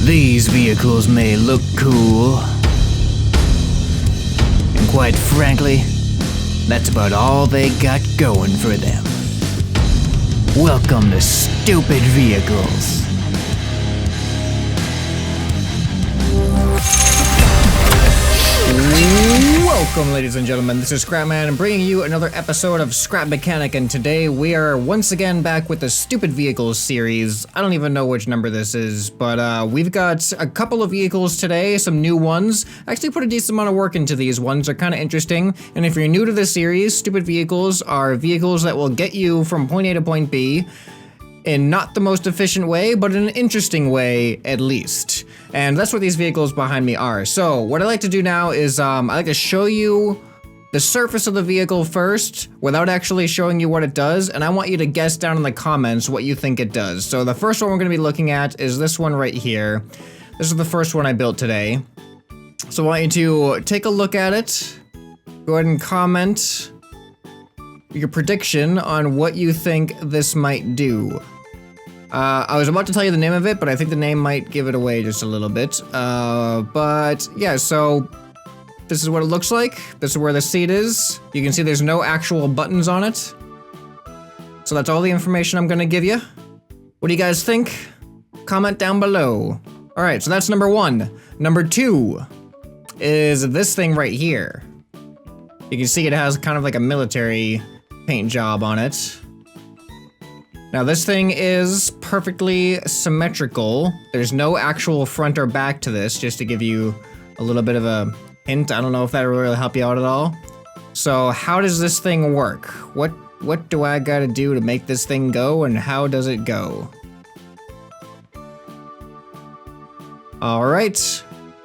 These vehicles may look cool, and quite frankly, that's about all they got going for them. Welcome to Stupid Vehicles. Welcome, ladies and gentlemen. This is ScrapMan, and bringing you another episode of Scrap Mechanic, and today we are once again back with the Stupid Vehicles series. I don't even know which number this is, but we've got a couple of vehicles today, some new ones. I actually put a decent amount of work into these ones. They're kind of interesting, and if you're new to this series, Stupid Vehicles are vehicles that will get you from point A to point B in not the most efficient way, but in an interesting way, at least. And that's what these vehicles behind me are. So, what I like to do now is, I like to show you the surface of the vehicle first, without actually showing you what it does, and I want you to guess down in the comments what you think it does. So the first one we're gonna be looking at is this one right here. This is the first one I built today. So I want you to take a look at it, go ahead and comment your prediction on what you think this might do. I was about to tell you the name of it, but I think the name might give it away just a little bit. But yeah, so this is what it looks like. This is where the seat is. You can see there's no actual buttons on it. So that's all the information I'm gonna give you. What do you guys think? Comment down below. All right, so that's number one. Number two is this thing right here. You can see it has kind of like a military paint job on it. Now this thing is perfectly symmetrical. There's no actual front or back to this, just to give you a little bit of a hint. I don't know if that'll really help you out at all. So how does this thing work? What do I gotta do to make this thing go, and how does it go? All right.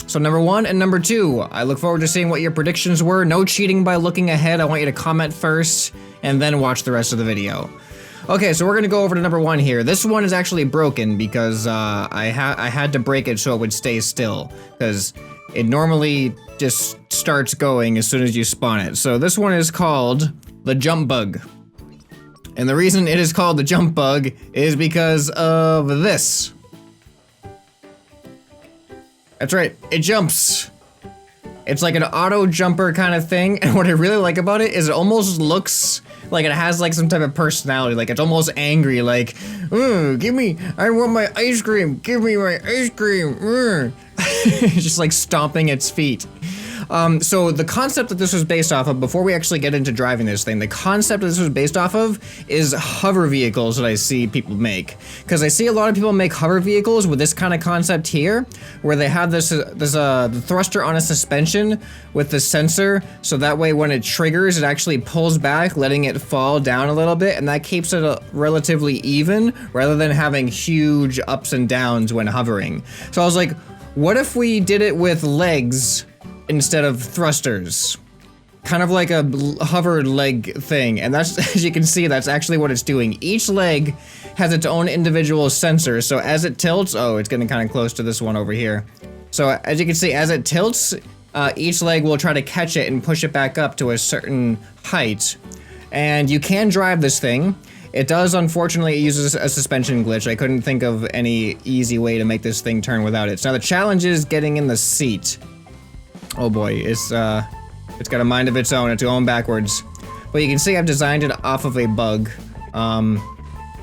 So number one and number two, I look forward to seeing what your predictions were. No cheating by looking ahead. I want you to comment first and then watch the rest of the video. Okay, so we're gonna go over to number one here. This one is actually broken because I had to break it so it would stay still, because it normally just starts going as soon as you spawn it. So this one is called the Jump Bug. And the reason it is called the Jump Bug is because of this. That's right, it jumps. It's like an auto jumper kind of thing, and what I really like about it is it almost looks like it has like some type of personality, like it's almost angry, like, give me, I want my ice cream, give me my ice cream, just like stomping its feet. So the concept that this was based off of, before we actually get into driving this thing, the concept that this was based off of is hover vehicles that I see people make. Because I see a lot of people make hover vehicles with this kind of concept here, where they have this the thruster on a suspension with the sensor, so that way when it triggers, it actually pulls back, letting it fall down a little bit, and that keeps it relatively even, rather than having huge ups and downs when hovering. So I was like, what if we did it with legs instead of thrusters? Kind of like a hover leg thing, and that's, as you can see, that's actually what it's doing. Each leg has its own individual sensor, so as it tilts, oh, it's getting kind of close to this one over here. So as you can see, as it tilts, each leg will try to catch it and push it back up to a certain height. And you can drive this thing. It does, unfortunately, it uses a suspension glitch. I couldn't think of any easy way to make this thing turn without it. So now the challenge is getting in the seat. Oh boy, it's got a mind of its own. It's going backwards. But you can see I've designed it off of a bug. I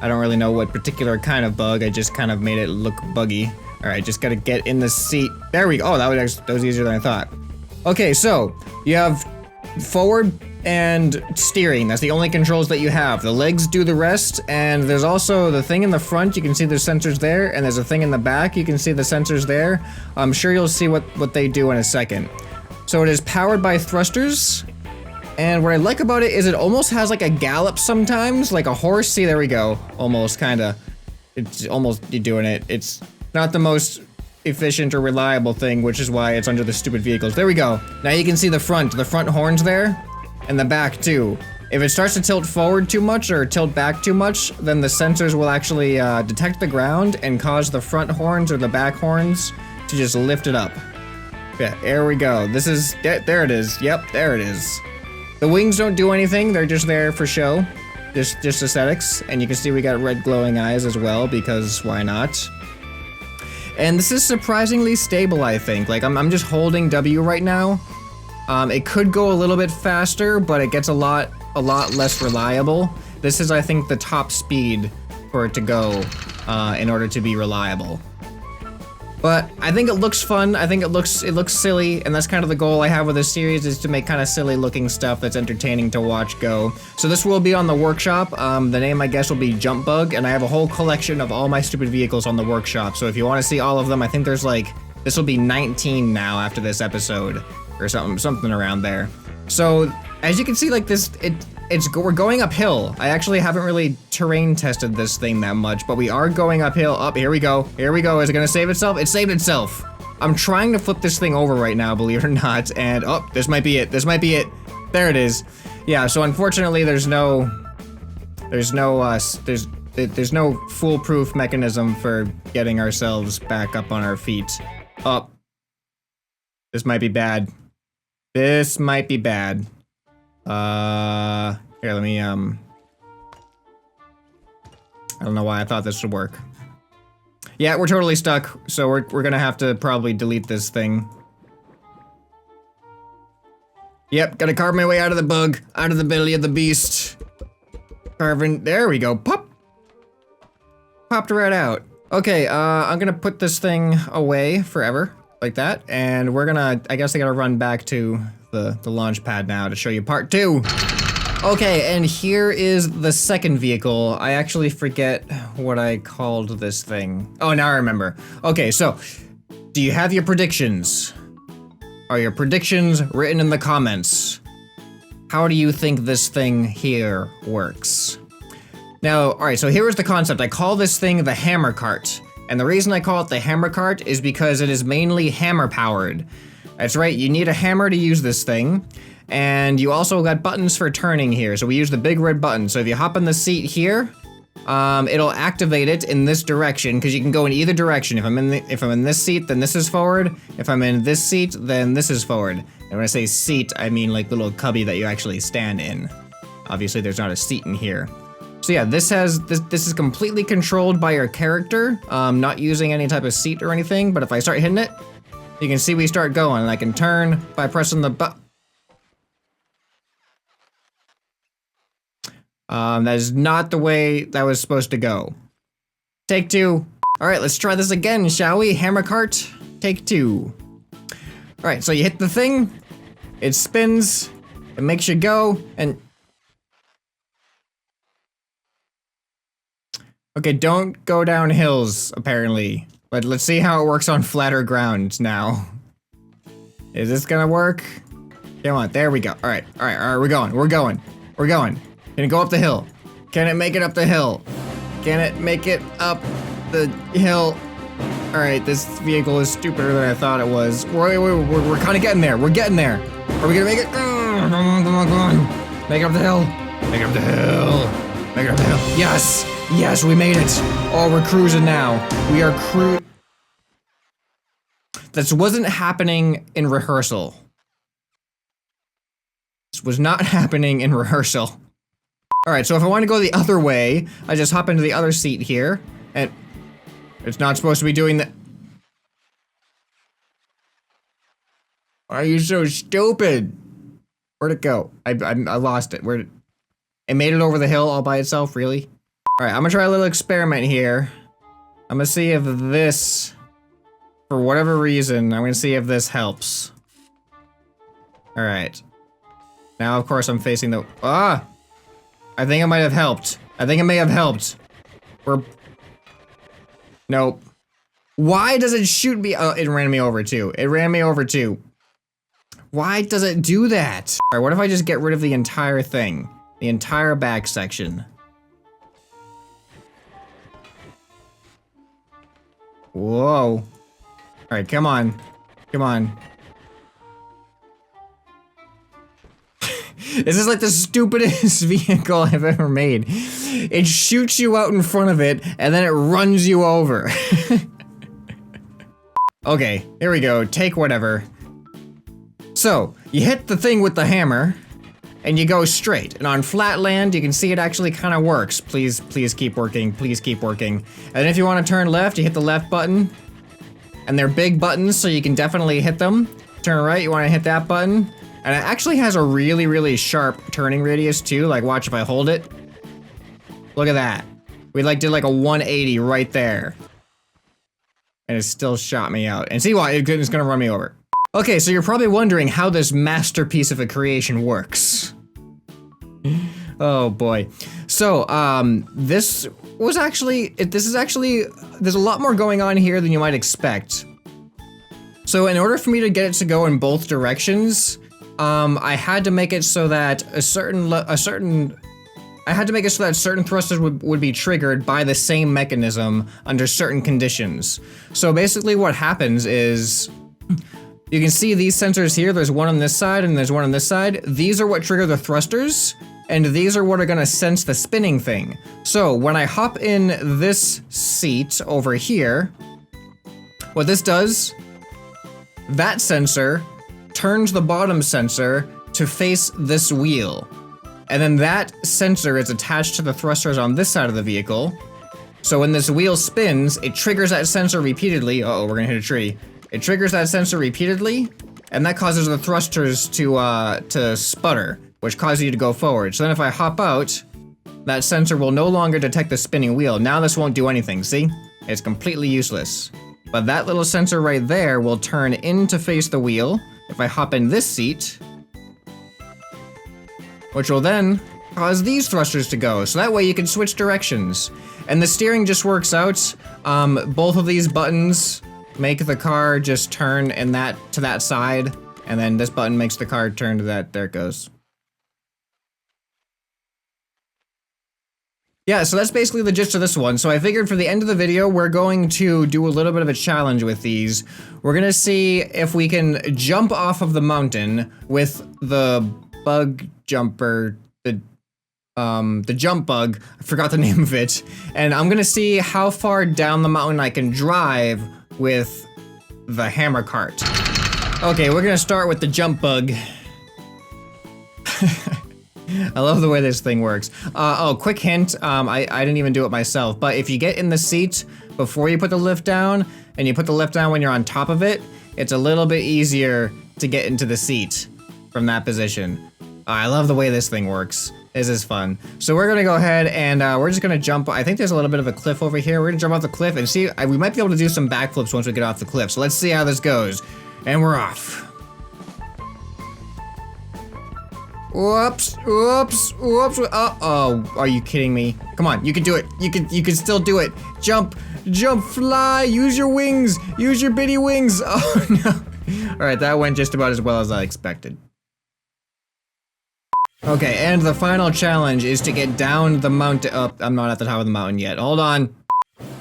don't really know what particular kind of bug. I just kind of made it look buggy. All right, just gotta get in the seat. There we go. Oh, that was easier than I thought. Okay, so you have forward and steering. That's the only controls that you have. The legs do the rest, and there's also the thing in the front. You can see the sensors there, and there's a thing in the back. You can see the sensors there. I'm sure you'll see what they do in a second. So it is powered by thrusters, and what I like about it is it almost has like a gallop sometimes, like a horse. See, there we go. Almost, kinda. It's almost, you're doing it. It's not the most efficient or reliable thing, which is why it's under the Stupid Vehicles. There we go. Now you can see the front horns there, and the back too. If it starts to tilt forward too much or tilt back too much, then the sensors will actually detect the ground and cause the front horns or the back horns to just lift it up. Yeah, there we go. This is, there it is. Yep, there it is. The wings don't do anything, they're just there for show. Just aesthetics, and you can see we got red glowing eyes as well, because why not? And this is surprisingly stable, I think. Like, I'm just holding W right now. It could go a little bit faster, but it gets a lot less reliable. This is, I think, the top speed for it to go in order to be reliable. But I think it looks fun. I think it looks silly, and that's kind of the goal I have with this series, is to make kind of silly looking stuff that's entertaining to watch go. So this will be on the workshop. The name, I guess, will be Jump Bug, and I have a whole collection of all my stupid vehicles on the workshop. So if you want to see all of them, I think there's like, this will be 19 now after this episode, or something around there. So as you can see, like this, we're going uphill. I actually haven't really terrain tested this thing that much, but we are going uphill. Up, here we go. Here we go. Is it gonna save itself? It saved itself. I'm trying to flip this thing over right now, believe it or not, and oh, this might be it. This might be it. There it is. Yeah, so unfortunately there's no foolproof mechanism for getting ourselves back up on our feet. Up. This might be bad. This might be bad. Here, let me, I don't know why I thought this would work. Yeah, we're totally stuck, so we're gonna have to probably delete this thing. Yep, gotta carve my way out of the bug, out of the belly of the beast. Carving, there we go, pop! Popped right out. Okay, I'm gonna put this thing away forever, like that, and we're gonna, I guess I gotta run back to the launch pad now to show you part 2. Okay, and here is the second vehicle. I actually forget what I called this thing. Oh, now I remember. Okay, so, do you have your predictions? Are your predictions written in the comments? How do you think this thing here works? Now, alright, so here is the concept. I call this thing the hammer cart. And the reason I call it the hammer cart is because it is mainly hammer powered. That's right, you need a hammer to use this thing. And you also got buttons for turning here. So we use the big red button. So if you hop in the seat here, it'll activate it in this direction, because you can go in either direction. If I'm in this seat, then this is forward. If I'm in this seat, then this is forward. And when I say seat, I mean like the little cubby that you actually stand in. Obviously there's not a seat in here. So yeah, this is completely controlled by your character, not using any type of seat or anything, but if I start hitting it, you can see we start going, and I can turn by pressing the button. That is not the way that was supposed to go. Take 2. Alright, let's try this again, shall we? Hammer cart, take 2. Alright, so you hit the thing, it spins, it makes you go, and... Okay, don't go down hills, apparently. But let's see how it works on flatter ground now. Is this gonna work? Come on, there we go. Alright, we're going. Can it go up the hill? Can it make it up the hill? Can it make it up the hill? Alright, this vehicle is stupider than I thought it was. We're kind of getting there. We're getting there. Are we gonna make it? Come on. Make it up the hill. Make it up the hill. Make it up the hill. Yes! Yes, we made it. Oh, we're cruising now. We are This wasn't happening in rehearsal. This was not happening in rehearsal. Alright, so if I want to go the other way, I just hop into the other seat here, and it's not supposed to be doing that. Why are you so stupid? Where'd it go? I lost it. It made it over the hill all by itself, really? Alright, I'm gonna try a little experiment here. I'm gonna see if this, for whatever reason, I'm gonna see if this helps. Alright. Now, of course, I'm facing the... Ah! I think it might have helped. I think it may have helped. Nope. Why does it shoot me? Oh, it ran me over too. It ran me over too. Why does it do that? Alright, what if I just get rid of the entire thing? The entire back section. Whoa. Alright, come on. Come on. This is like the stupidest vehicle I've ever made. It shoots you out in front of it, and then it runs you over. Okay, here we go. Take whatever. So, you hit the thing with the hammer, and you go straight. And on flat land, you can see it actually kind of works. Please keep working. Please keep working. And then if you want to turn left, you hit the left button. And they're big buttons, so you can definitely hit them. Turn right, you wanna hit that button. And it actually has a really, really sharp turning radius too. Like watch if I hold it. Look at that. We like did like a 180 right there. And it still shot me out. And see what? It's gonna run me over. Okay, so you're probably wondering how this masterpiece of a creation works. Oh boy. So, this is actually, there's a lot more going on here than you might expect. So in order for me to get it to go in both directions, I had to make it so that certain thrusters would be triggered by the same mechanism under certain conditions. So basically what happens is, you can see these sensors here, there's one on this side and there's one on this side. These are what trigger the thrusters, and these are what are gonna sense the spinning thing. So when I hop in this seat over here, what this does, that sensor turns the bottom sensor to face this wheel. And then that sensor is attached to the thrusters on this side of the vehicle. So when this wheel spins, it triggers that sensor repeatedly. Uh-oh, we're gonna hit a tree. It triggers that sensor repeatedly, and that causes the thrusters to sputter, which causes you to go forward. So then if I hop out, that sensor will no longer detect the spinning wheel. Now this won't do anything, see? It's completely useless. But that little sensor right there will turn in to face the wheel if I hop in this seat, which will then cause these thrusters to go. So that way you can switch directions. And the steering just works out. Both of these buttons make the car just turn in to that side, and then this button makes the car turn to that. There it goes. Yeah, so that's basically the gist of this one. So I figured for the end of the video, we're going to do a little bit of a challenge with these. We're gonna see if we can jump off of the mountain with the bug jumper, the jump bug. I forgot the name of it. And I'm gonna see how far down the mountain I can drive with the hammer cart. Okay, we're gonna start with the jump bug. I love the way this thing works. Oh, quick hint, I didn't even do it myself, but if you get in the seat before you put the lift down, and you put the lift down when you're on top of it, it's a little bit easier to get into the seat from that position. I love the way this thing works. This is fun. So we're gonna go ahead and we're just gonna jump. I think there's a little bit of a cliff over here. We're gonna jump off the cliff and see, we might be able to do some backflips once we get off the cliff. So let's see how this goes. And we're off. Whoops, whoops, whoops. Uh-oh, are you kidding me? Come on, you can do it. You can still do it. Jump, jump, fly, use your wings, use your bitty wings. Oh no. All right, that went just about as well as I expected. Okay, and the final challenge is to get down the mountain. Oh, I'm not at the top of the mountain yet. Hold on.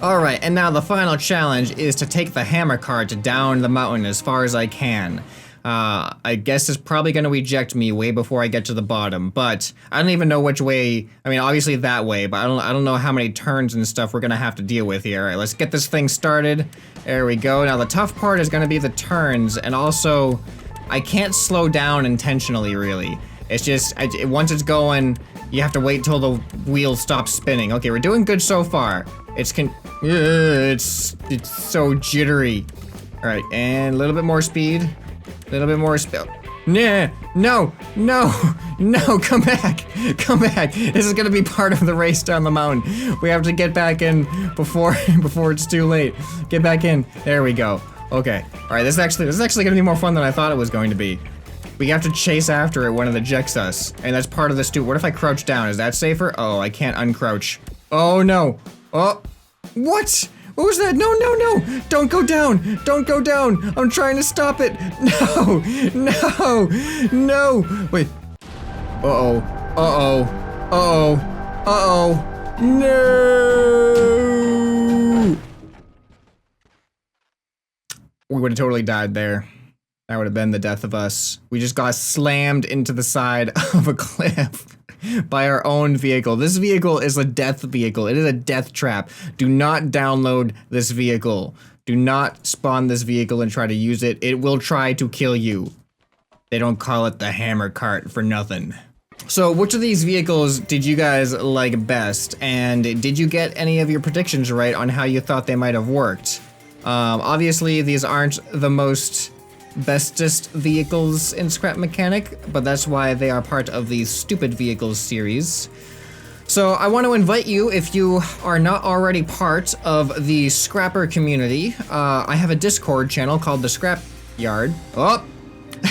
All right, and now the final challenge is to take the hammer cart down the mountain as far as I can. I guess it's probably gonna eject me way before I get to the bottom, but I don't even know which way. I mean, obviously that way, but I don't know how many turns and stuff we're gonna have to deal with here. All right, let's get this thing started. There we go. Now the tough part is gonna be the turns, and also I can't slow down intentionally, really. It's just, once it's going, you have to wait till the wheel stops spinning. Okay, we're doing good so far. It's so jittery. All right, and a little bit more speed. A little bit more speed. Nah, no, come back, come back. This is gonna be part of the race down the mountain. We have to get back in before it's too late. Get back in, there we go. Okay, all right, this is actually gonna be more fun than I thought it was going to be. We have to chase after it when it ejects us, and that's part of this too. What if I crouch down? Is that safer? Oh, I can't uncrouch. Oh no. Oh, what? What was that? No, no, no! Don't go down! Don't go down! I'm trying to stop it! No! No! No! Wait. Uh-oh. Uh-oh. Uh-oh. Uh-oh. No! We would have totally died there. That would have been the death of us. We just got slammed into the side of a cliff by our own vehicle. This vehicle is a death vehicle. It is a death trap. Do not download this vehicle. Do not spawn this vehicle and try to use it. It will try to kill you. They don't call it the hammer cart for nothing. So which of these vehicles did you guys like best? And did you get any of your predictions right on how you thought they might have worked? Obviously, these aren't the most bestest vehicles in Scrap Mechanic, but that's why they are part of the Stupid Vehicles series. So I want to invite you, if you are not already part of the Scrapper community, I have a Discord channel called the Scrap Yard. Oh!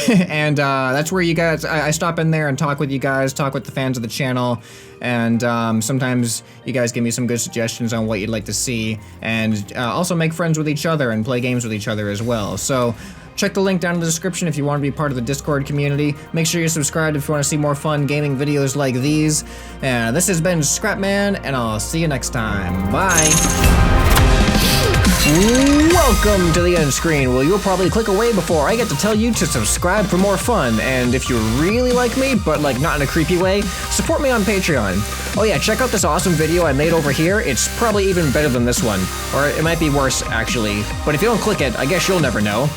And that's where you guys, I stop in there and talk with you guys, talk with the fans of the channel, and sometimes you guys give me some good suggestions on what you'd like to see, and also make friends with each other and play games with each other as well. So check the link down in the description if you want to be part of the Discord community. Make sure you're subscribed if you want to see more fun gaming videos like these. And this has been ScrapMan, and I'll see you next time. Bye! Welcome to the end screen. Well, you'll probably click away before I get to tell you to subscribe for more fun. And if you really like me, but like not in a creepy way, support me on Patreon. Oh yeah, check out this awesome video I made over here. It's probably even better than this one. Or it might be worse, actually. But if you don't click it, I guess you'll never know.